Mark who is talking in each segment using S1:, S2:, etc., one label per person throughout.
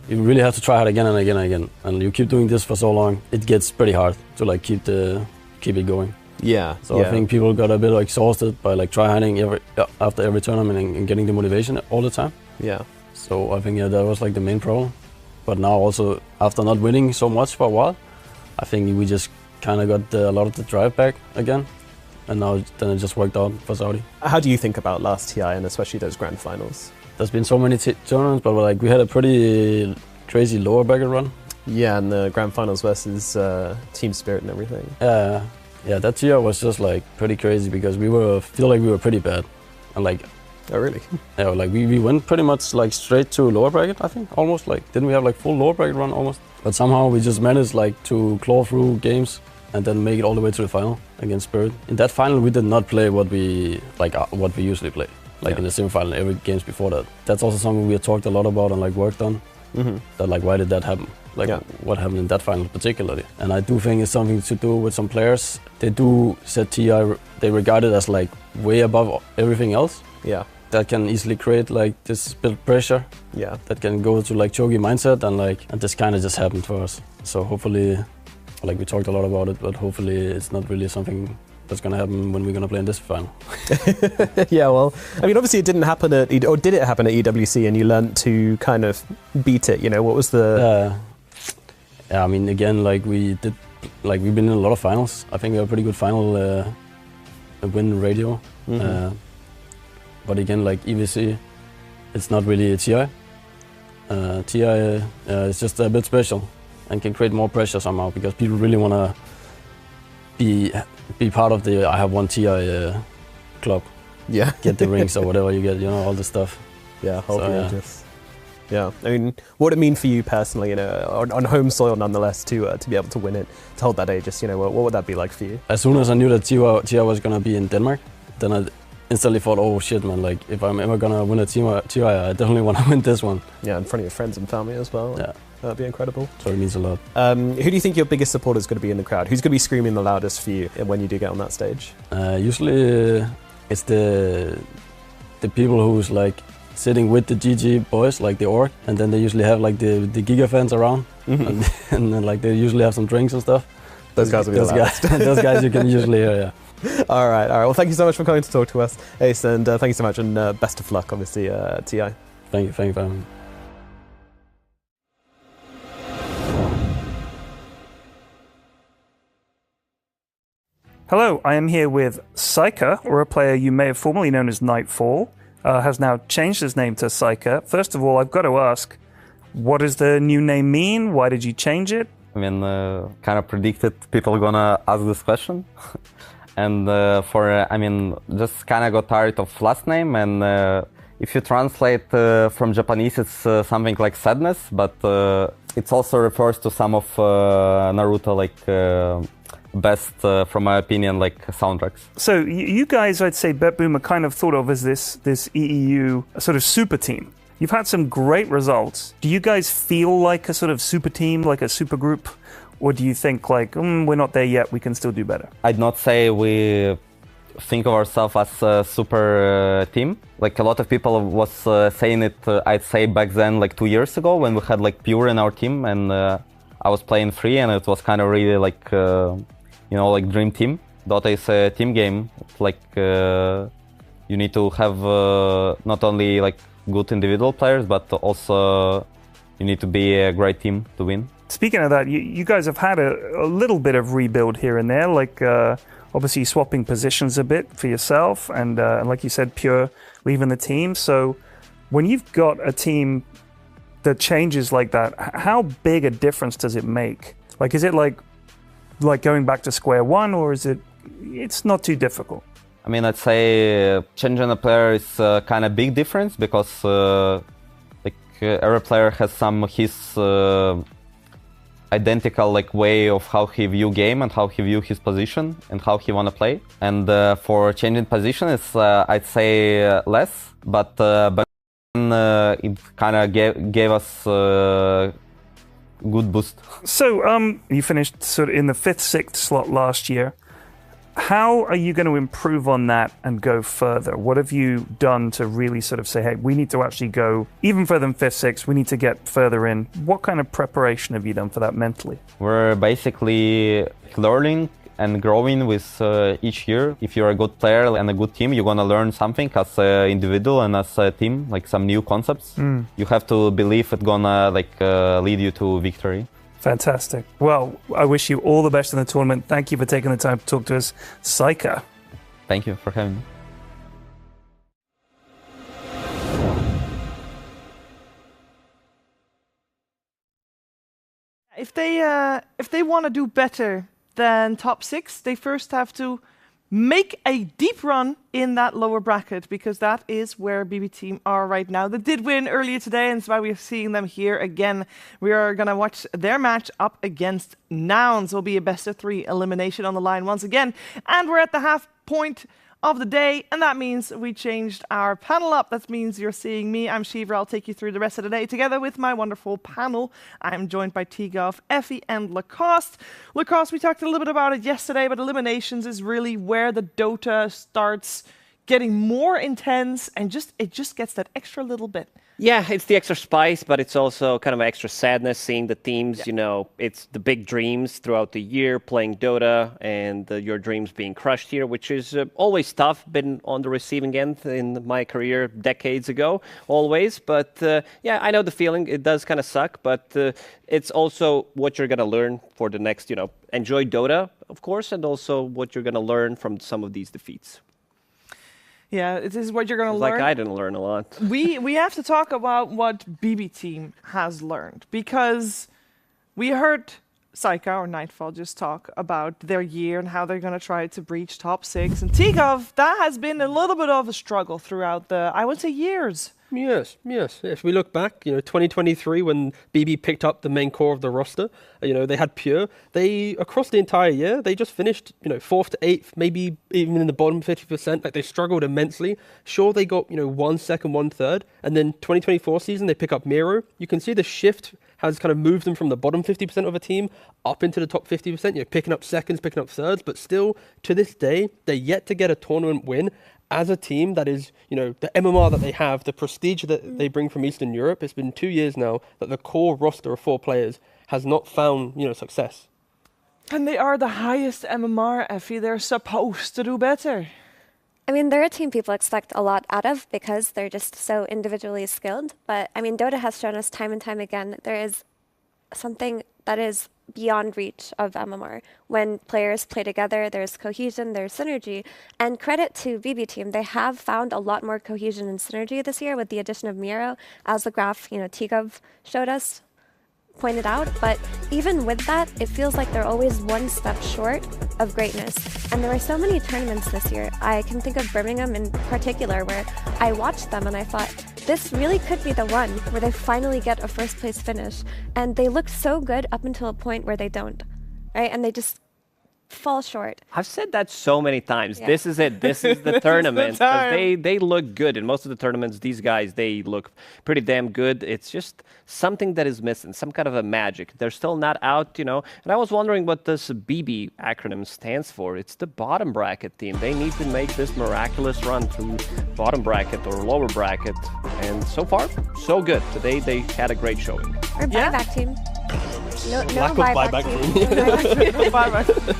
S1: you really have to try hard again and again and again. And you keep doing this for so long, it gets pretty hard to like keep it going.
S2: Yeah.
S1: So I think people got a bit exhausted by like try harding after every tournament and getting the motivation all the time.
S2: Yeah.
S1: So I think that was like the main problem. But now also after not winning so much for a while, I think we just kind of got a lot of the drive back again. And now then it just worked out for Saudi.
S2: How do you think about last TI and especially those grand finals?
S1: There's been so many tournaments, but like we had a pretty crazy lower bracket run.
S2: Yeah, and the grand finals versus Team Spirit and everything.
S1: Yeah, that year was just like pretty crazy because feel like we were pretty bad. And like,
S2: oh really?
S1: Yeah, like we went pretty much like straight to lower bracket, I think, almost. Like, didn't we have like full lower bracket run almost? But somehow we just managed like to claw through games and then make it all the way to the final against Spirit. In that final, we did not play what we usually play, like in the semi-final, every games before that. That's also something we had talked a lot about and like worked on. That like, why did that happen? Like, what happened in that final particularly? And I do think it's something to do with some players. They do set TI, they regard it as like way above everything else.
S2: Yeah.
S1: That can easily create like this bit of pressure. Yeah. That can go to like choky mindset and this kind of just happened for us. So hopefully, like we talked a lot about it, but hopefully it's not really something that's going to happen when we're going to play in this final.
S2: Yeah, well, I mean, obviously it didn't happen or did it happen at EWC and you learned to kind of beat it, you know, what was the...
S1: Yeah, I mean, again, like we've been in a lot of finals. I think we have a pretty good final win radio. But again, like EVC, it's not really a TI. TI is just a bit special and can create more pressure somehow because people really want to be part of the I have one TI club. Yeah. Get the rings or whatever you get, you know, all the stuff.
S2: Yeah, hopefully yeah, I mean, what would it mean for you personally, you know, on home soil nonetheless, to be able to win it, to hold that Aegis, you know, what would that be like for you?
S1: As soon as I knew that TI was going to be in Denmark, then I instantly thought, oh shit, man, like if I'm ever going to win a TI, I definitely want to win this one.
S2: Yeah, in front of your friends and family as well. Yeah. That'd be incredible.
S1: So it means a lot.
S2: Who do you think your biggest supporter is going to be in the crowd? Who's going to be screaming the loudest for you when you do get on that stage?
S1: Usually it's the people who's like sitting with the GG boys, like the org, and then they usually have like the Giga fans around, and then like they usually have some drinks and stuff.
S2: Those guys will be the loudest.
S1: Those guys you can usually hear, yeah.
S2: All right. Well, thank you so much for coming to talk to us, Ace, and thank you so much, and best of luck, obviously, TI.
S1: Thank you for having me.
S3: Hello, I am here with Saika, or a player you may have formerly known as Nightfall, has now changed his name to Saika. First of all, I've got to ask, what does the new name mean? Why did you change it?
S4: I mean, kind of predicted people gonna ask this question. And I mean, just kind of got tired of last name. And if you translate from Japanese, it's something like sadness, but it also refers to some of Naruto, like best, from my opinion, like soundtracks.
S3: So you guys, I'd say, BetBoom are kind of thought of as this EEU sort of super team. You've had some great results. Do you guys feel like a sort of super team, like a super group? Or do you think like, we're not there yet, we can still do better?
S4: I'd not say we think of ourselves as a super team. Like a lot of people was saying it, I'd say back then, like 2 years ago, when we had like Pure in our team and I was playing free and it was kind of really like, you know, like dream team. Dota is a team game. It's like you need to have not only like good individual players, but also you need to be a great team to win.
S3: Speaking of that, you guys have had a little bit of rebuild here and there, like obviously swapping positions a bit for yourself and like you said, Pure leaving the team. So when you've got a team that changes like that, how big a difference does it make? Like, is it like going back to square one, or is it's not too difficult?
S4: I mean, I'd say changing a player is kind of big difference because every player has his identical like way of how he view game and how he view his position and how he want to play. And for changing position, it's I'd say less, but it kind of gave us good boost.
S3: So you finished sort of in the 5th, 6th slot last year. How are you going to improve on that and go further? What have you done to really sort of say, hey, we need to actually go even further than 5th, 6th, we need to get further in? What kind of preparation have you done for that mentally?
S4: We're basically learning and growing with each year. If you're a good player and a good team, you're gonna learn something as an individual and as a team, like some new concepts. You have to believe it's gonna lead you to victory.
S3: Fantastic. Well, I wish you all the best in the tournament. Thank you for taking the time to talk to us. Saika.
S4: Thank you for having me.
S5: If they want to do better than top 6, they first have to make a deep run in that lower bracket, because that is where BB Team are right now. They did win earlier today, and that's why we're seeing them here again. We are going to watch their match up against Nouns. Will be a best-of-3 elimination on the line once again, and we're at the half point of the day, and that means we changed our panel up. That means you're seeing me. I'm Shiva. I'll take you through the rest of the day together with my wonderful panel. I'm joined by Tigov, Effie, and Lacoste. Lacoste, we talked a little bit about it yesterday, but eliminations is really where the Dota starts getting more intense, and it just gets that extra little bit.
S6: Yeah, it's the extra spice, but it's also kind of extra sadness seeing the teams, it's the big dreams throughout the year, playing Dota, and your dreams being crushed here, which is always tough. Been on the receiving end in my career decades ago, always. But yeah, I know the feeling. It does kind of suck, but it's also what you're going to learn for the next, enjoy Dota, of course, and also what you're going to learn from some of these defeats.
S5: Yeah, this is what you're going to learn.
S6: Like I didn't learn a lot.
S5: We have to talk about what BB Team has learned, because we heard Saika or Nightfall just talk about their year and how they're going to try to breach top 6. And Tigov, that has been a little bit of a struggle throughout I would say, years.
S2: Yes. If we look back, 2023, when BB picked up the main core of the roster, they had Pure. Across the entire year, they just finished, 4th to 8th, maybe even in the bottom 50%. Like, they struggled immensely. Sure, they got, 1 second, 1 third. And then 2024 season, they pick up Miro. You can see the shift has kind of moved them from the bottom 50% of a team up into the top 50%, picking up seconds, picking up thirds. But still, to this day, they're yet to get a tournament win. As a team that is, the MMR that they have, the prestige that they bring from Eastern Europe, it's been 2 years now that the core roster of 4 players has not found, success.
S5: And they are the highest MMR, Effie. They're supposed to do better.
S7: I mean, they're a team people expect a lot out of because they're just so individually skilled. But, I mean, Dota has shown us time and time again there is something that is beyond reach of MMR. When players play together, there's cohesion, there's synergy. And credit to BB Team, they have found a lot more cohesion and synergy this year with the addition of Miro, as the graph, Tigov showed us, pointed out. But even with that, it feels like they're always one step short of greatness. And there were so many tournaments this year. I can think of Birmingham in particular, where I watched them and I thought, this really could be the one where they finally get a first place finish. And they look so good up until a point where they don't, right? And they just fall short.
S6: I've said that so many times.
S7: Yeah.
S6: This is it. This is the tournament.
S5: the time.
S6: They look good. In most of the tournaments, these guys, they look pretty damn good. It's just something that is missing, some kind of a magic. They're still not out, And I was wondering what this BB acronym stands for. It's the bottom bracket team. They need to make this miraculous run through bottom bracket or lower bracket. And so far, so good. Today, they had a great showing.
S7: Or buyback team. No
S2: Lack of
S7: buyback team.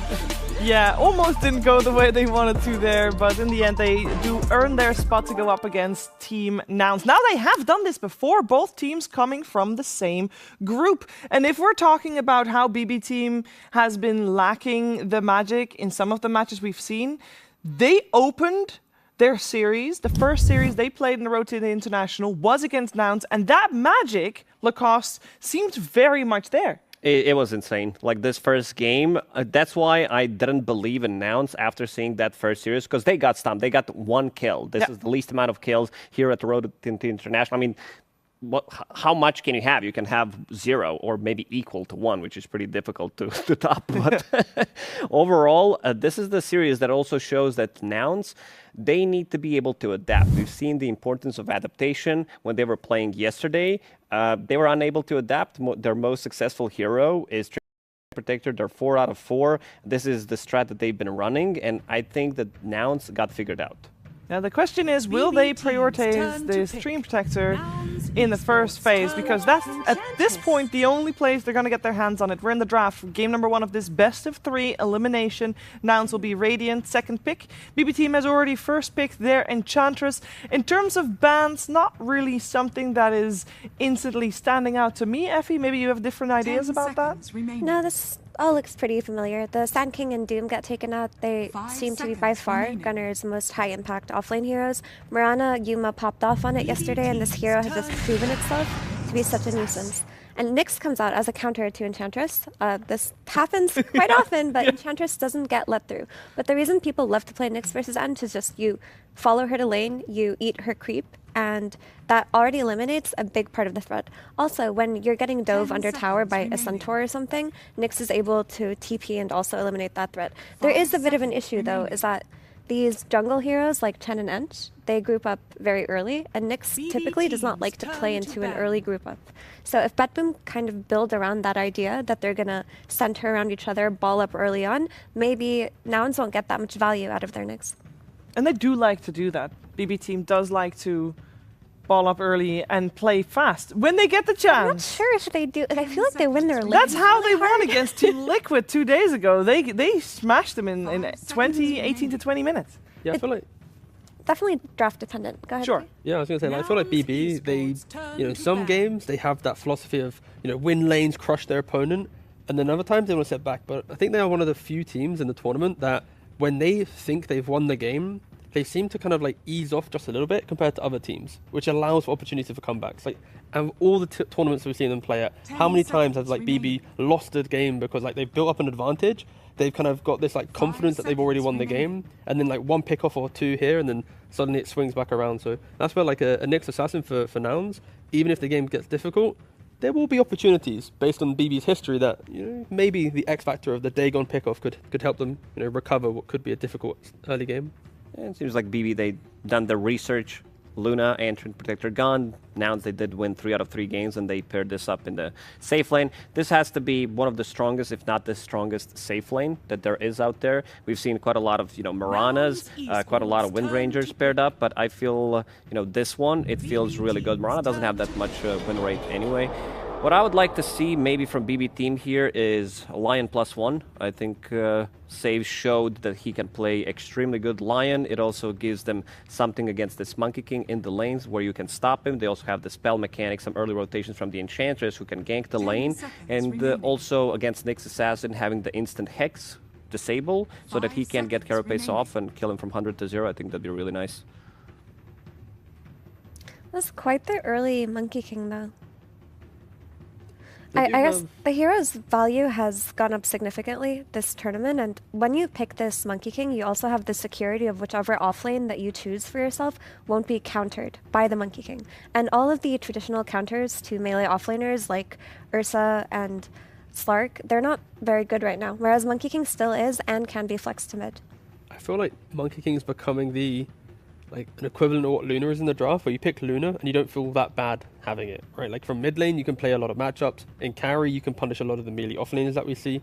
S5: Yeah, almost didn't go the way they wanted to there, but in the end they do earn their spot to go up against Team Nouns. Now, they have done this before, both teams coming from the same group. And if we're talking about how BB Team has been lacking the magic in some of the matches we've seen, they opened their series. The first series they played in the Road to the International was against Nouns, and that magic, Lacoste, seemed very much there.
S6: It was insane. Like, this first game, that's why I didn't believe in Nouns after seeing that first series, because they got stumped. They got 1 kill. This is the least amount of kills here at the Road to International. I mean, how much can you have? You can have 0 or maybe equal to 1, which is pretty difficult to top. But overall, this is the series that also shows that Nouns, they need to be able to adapt. We've seen the importance of adaptation when they were playing yesterday. They were unable to adapt. Their most successful hero is Protector. They're 4 out of 4. This is the strat that they've been running, and I think that Nouns got figured out.
S5: Now the question is, will they prioritize the Stream Protector in the first phase? Because that's, at this point, the only place they're going to get their hands on it. We're in the draft, game number 1 of this best of 3 elimination. Nouns will be Radiant, second pick. BB Team has already first picked their Enchantress. In terms of bans, not really something that is instantly standing out to me. Effie, maybe you have different ideas about that?
S7: No, this all looks pretty familiar. The Sand King and Doom get taken out. They seem to be by far Gunner's most high impact offlane heroes. Mirana, Yuma popped off on it yesterday, and this hero has just proven itself to be such a nuisance. And Nyx comes out as a counter to Enchantress. This happens quite often, but Enchantress doesn't get let through. But the reason people love to play Nyx versus Ent is just you follow her to lane, you eat her creep, and that already eliminates a big part of the threat. Also, when you're getting dove under tower by a centaur or something, Nyx is able to TP and also eliminate that threat. There is a bit of an issue, though, is that these jungle heroes like Chen and Ent, they group up very early, and Nyx typically does not like to play into an early group up. So if BetBoom kind of build around that idea that they're going to center around each other, ball up early on, maybe Nouns won't get that much value out of their Nyx.
S5: And they do like to do that. BB Team does like to ball up early and play fast when they get the chance.
S7: I'm not sure if they do. I feel like they win their lane.
S5: That's how they won against Team Liquid 2 days ago. They smashed them in 18 to 20 minutes.
S2: Yeah, I feel like
S7: Definitely draft dependent. Go ahead.
S5: Sure.
S2: Yeah, I was going to say, like, I feel like BB, they, some games they have that philosophy of, win lanes, crush their opponent, and then other times they want to sit back. But I think they are one of the few teams in the tournament that when they think they've won the game, they seem to kind of like ease off just a little bit compared to other teams, which allows for opportunity for comebacks. Like, and all the tournaments we've seen them play at, how many times has like BB lost a game because like they've built up an advantage, they've kind of got this like confidence that they've already won the game, and then like one pick off or two here, and then suddenly it swings back around. So that's where like a Nyx Assassin for Nouns, even if the game gets difficult, there will be opportunities based on BB's history that maybe the X factor of the Dagon pickoff could help them recover what could be a difficult early game.
S6: And it seems like BB, they've done the research. Luna, Entrant, Protector gone. Nouns, they did win 3 out of 3 games, and they paired this up in the safe lane. This has to be one of the strongest, if not the strongest, safe lane that there is out there. We've seen quite a lot of, Miranas, quite a lot of Wind Rangers paired up, but I feel, this one, it feels really good. Mirana doesn't have that much win rate anyway. What I would like to see maybe from BB team here is Lion +1. I think Save showed that he can play extremely good Lion. It also gives them something against this Monkey King in the lanes where you can stop him. They also have the spell mechanic, some early rotations from the Enchantress who can gank the lane. And also against Nyx Assassin having the instant Hex disable so that he can get Carapace off and kill him from 100 to 0. I think that'd be really nice.
S7: That's quite the early Monkey King, though. I guess the hero's value has gone up significantly this tournament, and when you pick this Monkey King, you also have the security of whichever offlane that you choose for yourself won't be countered by the Monkey King. And all of the traditional counters to melee offlaners like Ursa and Slark, they're not very good right now, whereas Monkey King still is and can be flexed to mid.
S2: I feel like Monkey King is becoming an equivalent of what Luna is in the draft, where you pick Luna and you don't feel that bad having it, right? Like from mid lane, you can play a lot of matchups. In carry, you can punish a lot of the melee offlaners that we see.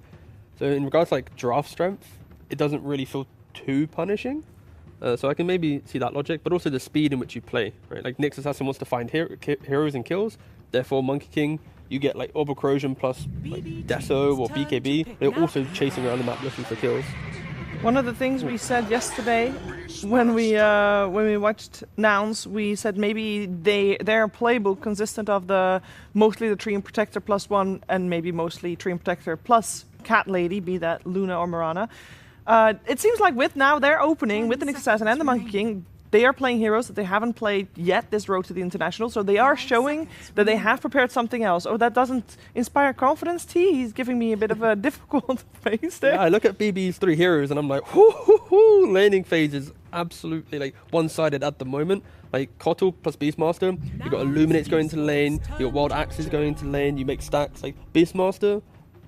S2: So in regards to like draft strength, it doesn't really feel too punishing. So I can maybe see that logic, but also the speed in which you play, right? Like Nyx Assassin wants to find heroes and kills, therefore Monkey King, you get like Orb Corrosion plus like Deso or BKB. They're also chasing around the map looking for kills.
S5: One of the things we said yesterday when we watched Nouns, we said maybe their playbook consistent of mostly the Treant Protector +1 and maybe mostly Treant Protector plus Cat Lady, be that Luna or Mirana. It seems like with now their opening with the Nyx Assassin and the Monkey King, they are playing heroes that they haven't played yet this road to the International, so they are showing that they have prepared something else. Oh, that doesn't inspire confidence, T? He's giving me a bit of a difficult face there.
S2: Yeah, I look at BB's 3 heroes and I'm like, whoo, laning phase is absolutely like one-sided at the moment. Like Kotl plus Beastmaster, you got Illuminates going into lane, you got Wild Axes going into lane, you make stacks. Like Beastmaster,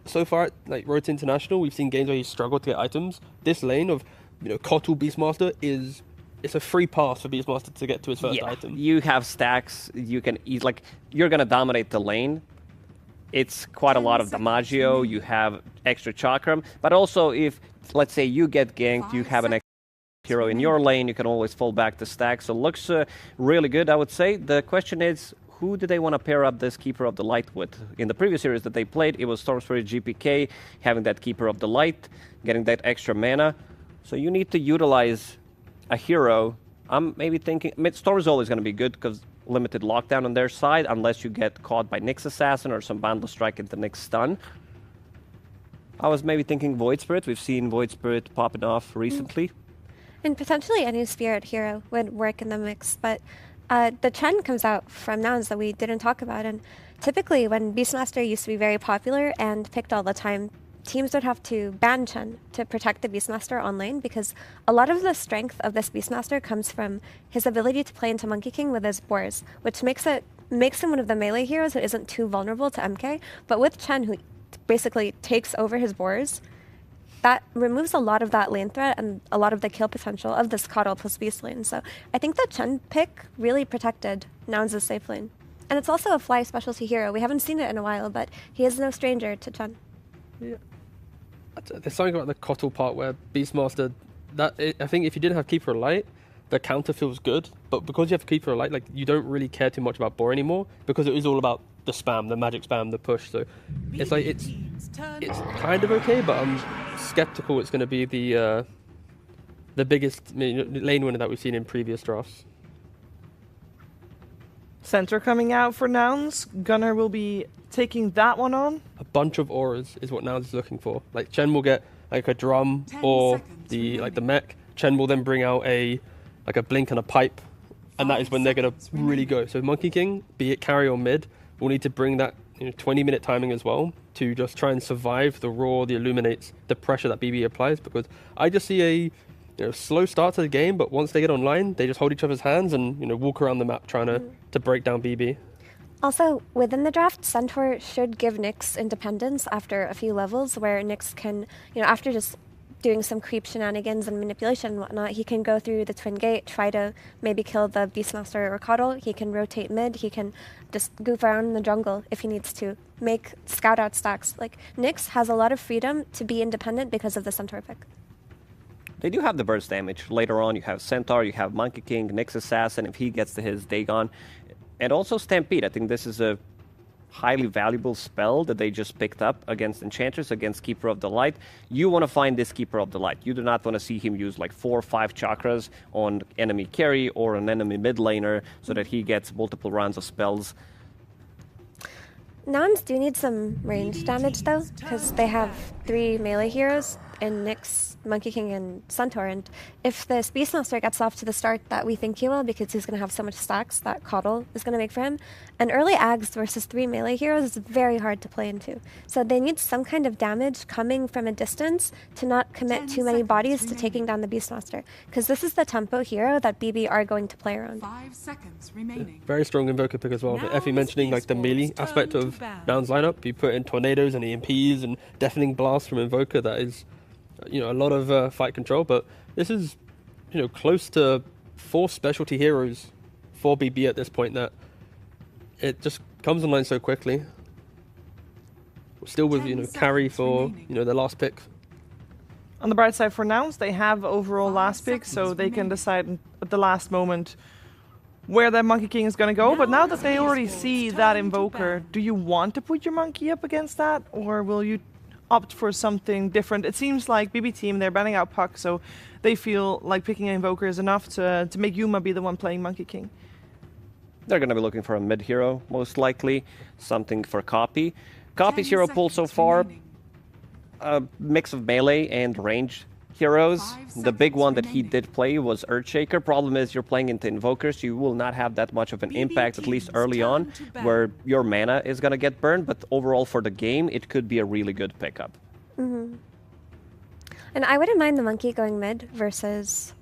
S2: so far at like Road to International, we've seen games where he struggled to get items. This lane of Kotl Beastmaster it's a free pass for Beastmaster to get to his first item.
S6: You have stacks, you can eat, like, you're going to dominate the lane. It's quite a lot of Damaggio. You have extra chakram. But also, if, let's say, you get ganked, you have an extra hero in your lane, you can always fall back to stack. So looks really good, I would say. The question is, who do they want to pair up this Keeper of the Light with? In the previous series that they played, it was Storm Spirit GPK, having that Keeper of the Light, getting that extra mana. So you need to utilize a hero. I'm maybe thinking, Storm is always going to be good because limited lockdown on their side, unless you get caught by Nyx Assassin or some Bundle Strike into Nyx Stun. I was maybe thinking Void Spirit. We've seen Void Spirit popping off recently.
S7: And potentially any Spirit hero would work in the mix, but the Chen comes out from Nouns that we didn't talk about, and typically when Beastmaster used to be very popular and picked all the time, teams would have to ban Chen to protect the Beastmaster on lane, because a lot of the strength of this Beastmaster comes from his ability to play into Monkey King with his boars, which makes him one of the melee heroes who isn't too vulnerable to MK. But with Chen, who basically takes over his boars, that removes a lot of that lane threat and a lot of the kill potential of this Coddle plus Beast lane. So I think the Chen pick really protected Nouns' safe lane. And it's also a fly specialty hero. We haven't seen it in a while, but he is no stranger to Chen.
S2: Yeah. There's something about the Coddle part where Beastmaster, I think if you didn't have Keeper of Light, the counter feels good, but because you have Keeper of Light, like, you don't really care too much about boar anymore, because it is all about the spam, the magic spam, the push. So it's like it's kind of okay, but I'm skeptical it's going to be the biggest lane winner that we've seen in previous drafts.
S5: Center coming out for Nouns. Gunnar will be taking that one on.
S2: A bunch of auras is what Nouns is looking for. Like, Chen will get like a drum or the mech. Chen will then bring out a blink and a pipe, and that is when they're going to really go. So Monkey King, be it carry or mid, will need to bring that 20-minute timing as well to just try and survive the roar, the illuminates, the pressure that BB applies, because I just see a slow start to the game, but once they get online, they just hold each other's hands and walk around the map trying to break down BB.
S7: Also, within the draft, Centaur should give Nyx independence after a few levels, where Nyx can, after just doing some creep shenanigans and manipulation and whatnot, he can go through the Twin Gate, try to maybe kill the Beastmaster or Coddle. He can rotate mid. He can just goof around in the jungle if he needs to, make scout out stacks. Like, Nyx has a lot of freedom to be independent because of the Centaur pick.
S6: They do have the burst damage. Later on, you have Centaur, you have Monkey King, Nyx Assassin, if he gets to his Dagon. And also Stampede. I think this is a highly valuable spell that they just picked up against Enchanters, against Keeper of the Light. You want to find this Keeper of the Light. You do not want to see him use like 4 or 5 chakras on enemy carry or an enemy mid laner so that he gets multiple rounds of spells.
S7: Nouns do need some range damage though, because they have 3 melee heroes in Nyx, Monkey King, and Centaur, and if this Beastmaster gets off to the start that we think he will, because he's going to have so much stacks that Coddle is going to make for him, an early Ags versus 3 melee heroes is very hard to play into. So they need some kind of damage coming from a distance to not commit too many bodies to taking down the Beastmaster, because this is the tempo hero that BB are going to play around.
S8: 5 seconds remaining.
S2: Very strong Invoker pick as well. Effie mentioning like the melee aspect of Nouns lineup. You put in tornadoes and EMPs and deafening blasts from Invoker. That is a lot of fight control, but this is close to 4 specialty heroes for BB at this point that it just comes online so quickly. Still with carry for their last pick.
S5: On the bright side for Nouns, they have overall last pick, so they can decide at the last moment where their Monkey King is going to go. But now that they already see that Invoker, do you want to put your Monkey up against that, or will you opt for something different? It seems like BB team, they're banning out Puck, so they feel like picking an Invoker is enough to make Yuma be the one playing Monkey King.
S6: They're going to be looking for a mid hero, most likely. Something for Copy. Copy's hero pool so far, a mix of melee and range heroes. The big one that he did play was Earthshaker. Problem is you're playing into Invokers, so you will not have that much of an impact, at least early on, where your mana is going to get burned, but overall for the game, it could be a really good pickup.
S7: Mm-hmm. And I wouldn't mind the Monkey going mid versus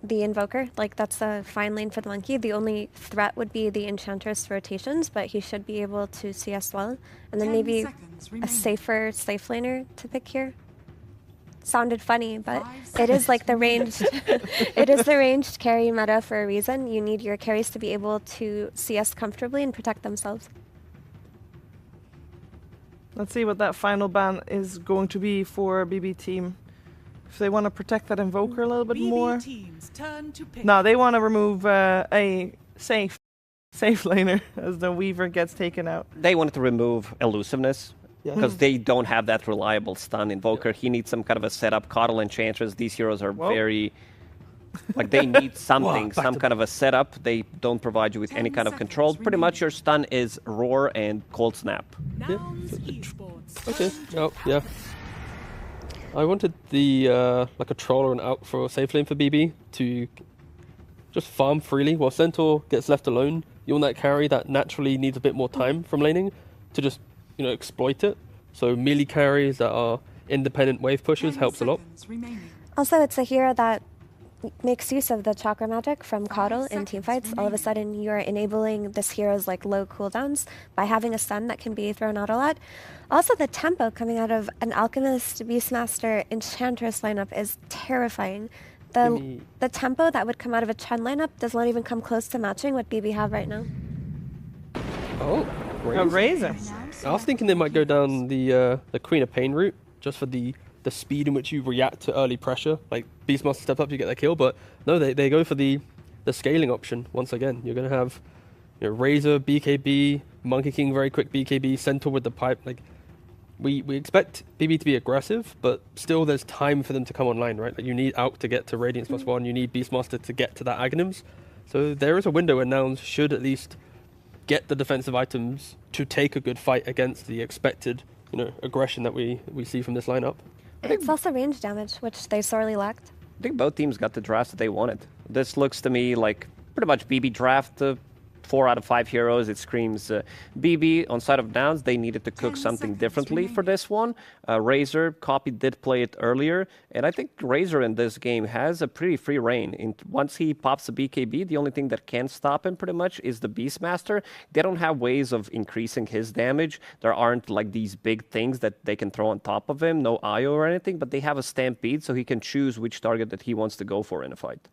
S7: the Invoker. Like, that's a fine lane for the Monkey. The only threat would be the Enchantress rotations, but he should be able to CS well. And then maybe a safer safe laner to pick here. Sounded funny, but it is like the ranged it is the ranged carry meta for a reason. You need your carries to be able to CS comfortably and protect themselves.
S5: Let's see what that final ban is going to be for BB team. If they want to protect that Invoker a little bit more. No, they want to remove a safe laner as the Weaver gets taken out.
S6: They wanted to remove elusiveness because they don't have that reliable stun Invoker. He needs some kind of a setup. Coddle, Enchantress, these heroes are very... Like, they need something, some kind of a setup. They don't provide you with any kind of control. Pretty much your stun is Roar and Cold Snap.
S2: Yeah. Okay, oh, yeah. I wanted the like a troll or an out for a safe lane for BB to just farm freely while Centaur gets left alone. You want that carry that naturally needs a bit more time from laning to just, you know, exploit it. So melee carries that are independent wave pushers helps a lot.
S7: Also, it's a hero that makes use of the chakra magic from Coddle in teamfights. All of a sudden, you're enabling this hero's like low cooldowns by having a stun that can be thrown out a lot. Also, the tempo coming out of an Alchemist, Beastmaster, Enchantress lineup is terrifying. The tempo that would come out of a Chen lineup does not even come close to matching what BB have right now.
S2: Oh,
S5: A Razor.
S2: I was thinking they might go down the Queen of Pain route just for the speed in which you react to early pressure. Like Beastmaster steps up, you get that kill, but no, they go for the scaling option once again. You're going to have, you know, Razor, BKB, Monkey King, very quick BKB, Centaur with the pipe. Like we expect BB to be aggressive, but still there's time for them to come online, right? Like you need Alk to get to Radiance +1, you need Beastmaster to get to that Aghanims. So there is a window where Nouns should at least get the defensive items to take a good fight against the expected, you know, aggression that we see from this lineup.
S7: It's also range damage, which they sorely lacked.
S6: I think both teams got the drafts that they wanted. This looks to me like pretty much BB draft 4 out of 5 heroes. It screams BB. On side of Nouns, they needed to cook something differently for this one. Razor, Copy did play it earlier, and I think Razor in this game has a pretty free reign. Once he pops a BKB, the only thing that can stop him pretty much is the Beastmaster. They don't have ways of increasing his damage. There aren't like these big things that they can throw on top of him, no IO or anything, but they have a Stampede, so he can choose which target that he wants to go for in a fight.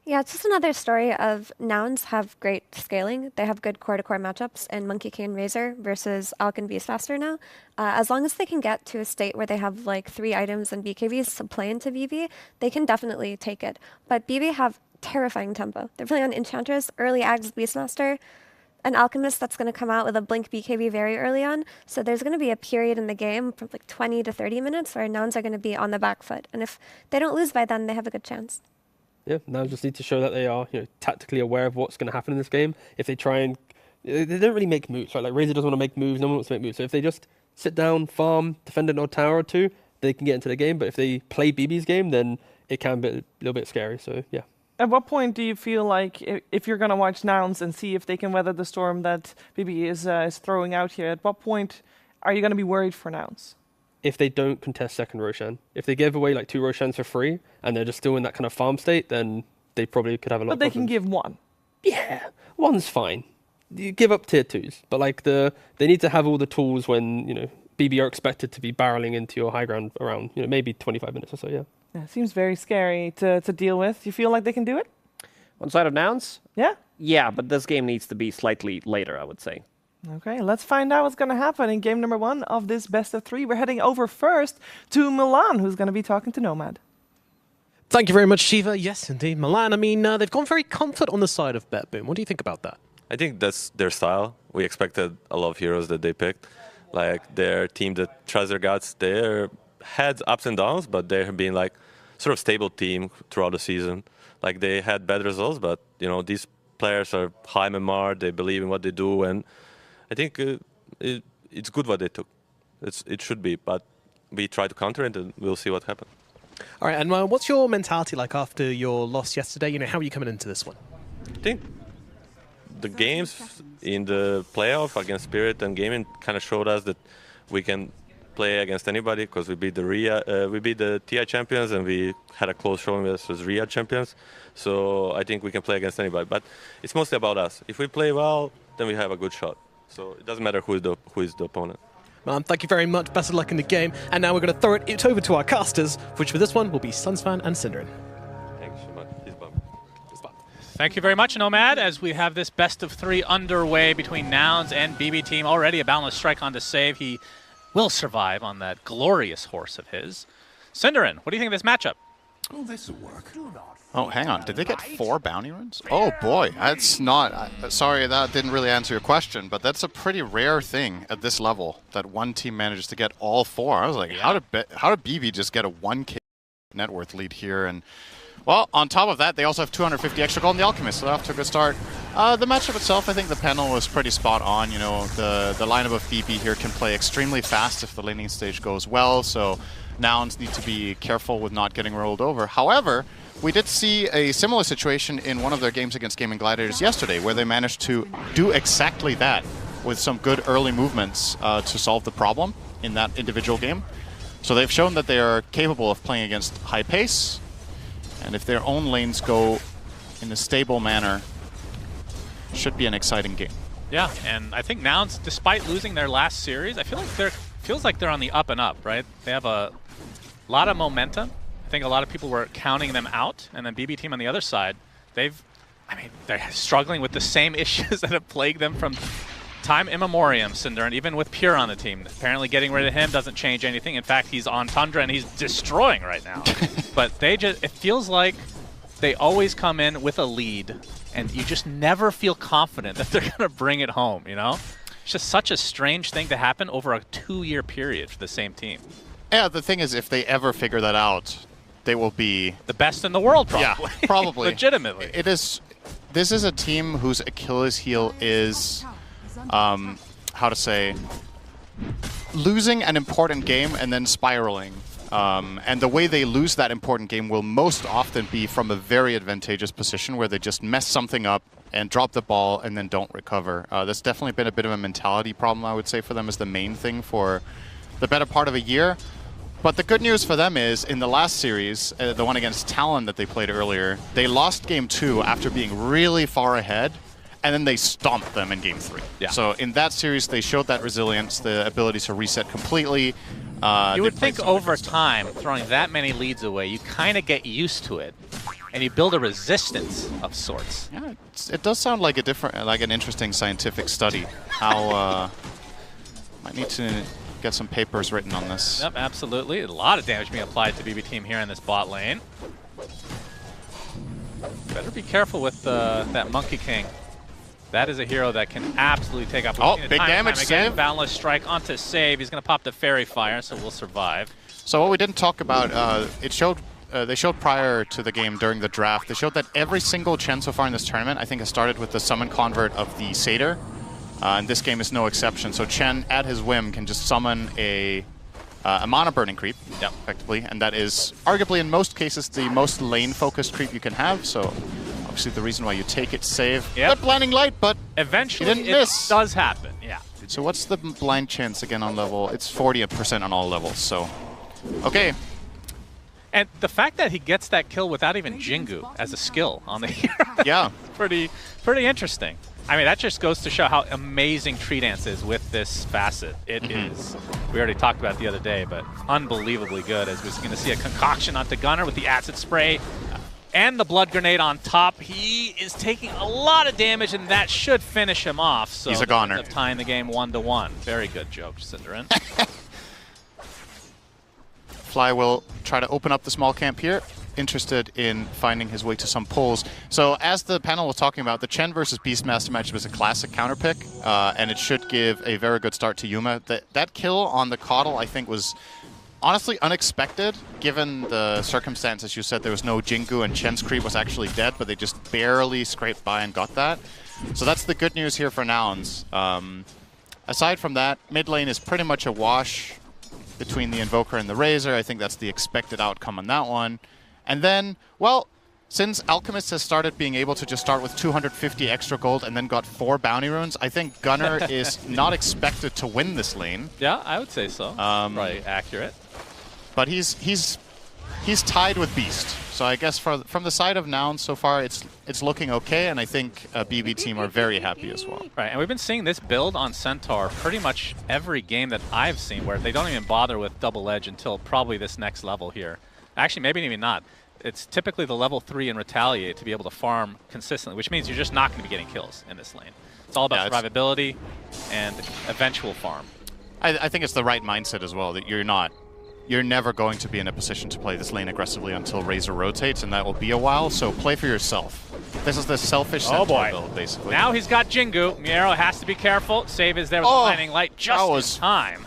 S7: Yeah, it's just another story of Nouns have great scaling. They have good core-to-core matchups in Monkey King Razor versus Alk and Beastmaster now. As long as they can get to a state where they have like 3 items and BKBs to play into BB, they can definitely take it. But BB have terrifying tempo. They're playing on Enchantress, early Ags Beastmaster, an Alchemist that's going to come out with a Blink BKB very early on. So there's going to be a period in the game from like 20 to 30 minutes where Nouns are going to be on the back foot. And if they don't lose by then, they have a good chance.
S2: Yeah, now just need to show that they are, you know, tactically aware of what's going to happen in this game. If they try and... They don't really make moves, right? Like, Razor doesn't want to make moves, no one wants to make moves. So if they just sit down, farm, defend an odd tower or two, they can get into the game. But if they play BB's game, then it can be a little bit scary, so yeah.
S5: At what point do you feel like if you're going to watch Nouns and see if they can weather the storm that BB is throwing out here, at what point are you going to be worried for Nouns?
S2: If they don't contest second Roshan. If they give away like 2 Roshans for free and they're just still in that kind of farm state, then they probably could have a lot of problems.
S5: But they can give 1.
S2: Yeah, 1's fine. You give up tier 2s, but like they need to have all the tools when, you know, BB are expected to be barreling into your high ground around, you know, maybe 25 minutes or so, yeah.
S5: Yeah, it seems very scary to deal with. Do you feel like they can do it?
S6: On side of Nouns?
S5: Yeah?
S6: Yeah, but this game needs to be slightly later, I would say.
S5: Okay, let's find out what's going to happen in game number 1 of this best of 3. We're heading over first to Milan, who's going to be talking to Nomad.
S8: Thank you very much, Shiva. Yes, indeed. Milan, I mean, they've gone very comfort on the side of BetBoom. What do you think about that?
S9: I think that's their style. We expected a lot of heroes that they picked. Like, their team that tries their guts, they had ups and downs, but they have been like sort of stable team throughout the season. Like, they had bad results, but, you know, these players are high MMR, they believe in what they do, and I think it's good what they took. It should be, but we try to counter it and we'll see what happens.
S8: All right, and what's your mentality like after your loss yesterday? You know, how are you coming into this one?
S9: I think the games in the playoff against Spirit and Gaming kind of showed us that we can play against anybody because we beat the TI champions and we had a close showing versus RIA champions. So I think we can play against anybody, but it's mostly about us. If we play well, then we have a good shot. So it doesn't matter who is the opponent.
S8: Thank you very much. Best of luck in the game. And now we're going to throw it over to our casters, which for this one will be Sunsfan and Synderen.
S9: Thanks so much.
S10: Thank you very much, Nomad, as we have this best of 3 underway between Nouns and BB Team. Already a boundless strike on to save. He will survive on that glorious horse of his. Cinderin, what do you think of this matchup?
S11: Oh, this will work. Oh, hang on. Did they get 4 bounty runes? Oh, boy. That's not... sorry, that didn't really answer your question, but that's a pretty rare thing at this level, that one team manages to get all 4. I was like, how did BB just get a 1k net worth lead here? And, well, on top of that, they also have 250 extra gold in the Alchemist, so they're off to a good start. The matchup itself, I think the panel was pretty spot on. You know, the lineup of BB here can play extremely fast if the laning stage goes well, so Nouns need to be careful with not getting rolled over. However, we did see a similar situation in one of their games against Gaming Gladiators yesterday, where they managed to do exactly that with some good early movements to solve the problem in that individual game. So they've shown that they are capable of playing against high pace, and if their own lanes go in a stable manner, it should be an exciting game.
S10: Yeah, and I think Nouns, despite losing their last series, I feel like feels like they're on the up and up, right? They have a lot of momentum. I think a lot of people were counting them out, and then BB Team on the other side, they're struggling with the same issues that have plagued them from time immemorial, Cinder, and even with Pure on the team. Apparently getting rid of him doesn't change anything. In fact, he's on Tundra and he's destroying right now. But it feels like they always come in with a lead, and you just never feel confident that they're going to bring it home, you know? It's just such a strange thing to happen over a 2-year period for the same team.
S11: Yeah, the thing is, if they ever figure that out, they will be
S10: the best in the world, probably.
S11: Yeah, probably.
S10: Legitimately.
S11: This is a team whose Achilles heel is, losing an important game and then spiraling. And the way they lose that important game will most often be from a very advantageous position where they just mess something up and drop the ball and then don't recover. That's definitely been a bit of a mentality problem, I would say, for them is the main thing for the better part of a year. But the good news for them is, in the last series, the one against Talon that they played earlier, they lost Game 2 after being really far ahead, and then they stomped them in Game 3. Yeah. So in that series, they showed that resilience, the ability to reset completely.
S10: You would think over time, throwing that many leads away, you kind of get used to it, and you build a resistance of sorts.
S11: Yeah, it does sound like an interesting scientific study. How might need to get some papers written on this.
S10: Yep, absolutely. A lot of damage being applied to BB Team here in this bot lane. Better be careful with that Monkey King. That is a hero that can absolutely take off.
S11: Oh, big damage save.
S10: Boundless strike onto save. He's going to pop the Fairy Fire, so we'll survive.
S11: So what we didn't talk about, they showed prior to the game during the draft, they showed that every single Chen so far in this tournament, I think, has started with the summon convert of the Satyr. And this game is no exception. So Chen, at his whim, can just summon a mana burning creep, effectively, and that is arguably in most cases the most lane-focused creep you can have. So obviously the reason why you take it, save.
S10: Yep.
S11: But blinding light, but
S10: eventually
S11: it
S10: does happen. Yeah.
S11: So what's the blind chance again on level? It's 40% on all levels. So okay.
S10: And the fact that he gets that kill without even Jingu as a skill on the hero,
S11: yeah,
S10: pretty interesting. I mean, that just goes to show how amazing Tree Dance is with this facet. It is. We already talked about it the other day, but unbelievably good, as we're going to see a concoction onto Gunnar with the acid spray and the blood grenade on top. He is taking a lot of damage, and that should finish him off. So
S11: he's a goner.
S10: Of tying the game 1-1. Very good joke, Cinderin.
S11: Fly will try to open up the small camp here. Interested in finding his way to some pulls. So as the panel was talking about, the Chen versus Beastmaster match was a classic counter pick, and it should give a very good start to Yuma. That kill on the Coddle, I think, was honestly unexpected, given the circumstances. You said there was no Jingu and Chen's creep was actually dead, but they just barely scraped by and got that. So that's the good news here for Nouns. Aside from that, mid lane is pretty much a wash between the Invoker and the Razor. I think that's the expected outcome on that one. And then, well, since Alchemist has started being able to just start with 250 extra gold and then got 4 bounty runes, I think Gunnar is not expected to win this lane.
S10: Yeah, I would say so. Right, accurate.
S11: But he's tied with Beast. So I guess from the side of Nouns so far, it's looking okay, and I think BB Team are very happy as well.
S10: Right, and we've been seeing this build on Centaur pretty much every game that I've seen, where they don't even bother with double edge until probably this next level here. Actually, maybe even not. it's typically the level 3 and Retaliate to be able to farm consistently, which means you're just not going to be getting kills in this lane. It's all about survivability and eventual farm.
S11: I think it's the right mindset as well, that you're never going to be in a position to play this lane aggressively until Razor rotates, and that will be a while, so play for yourself. This is the selfish Centaur build, basically.
S10: Now he's got Jingu. Miero has to be careful. Save is there with the blinding light just in time.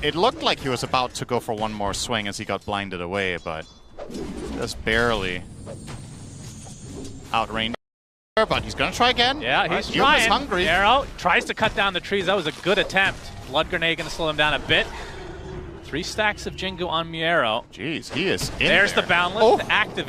S11: It looked like he was about to go for one more swing as he got blinded away, but just barely outranged. But he's gonna try again.
S10: Yeah, he's trying.
S11: He's hungry.
S10: Miero tries to cut down the trees. That was a good attempt. Blood Grenade gonna slow him down a bit. 3 stacks of Jingu on Miero.
S11: Jeez, he is in
S10: There's
S11: there.
S10: the Boundless to activate.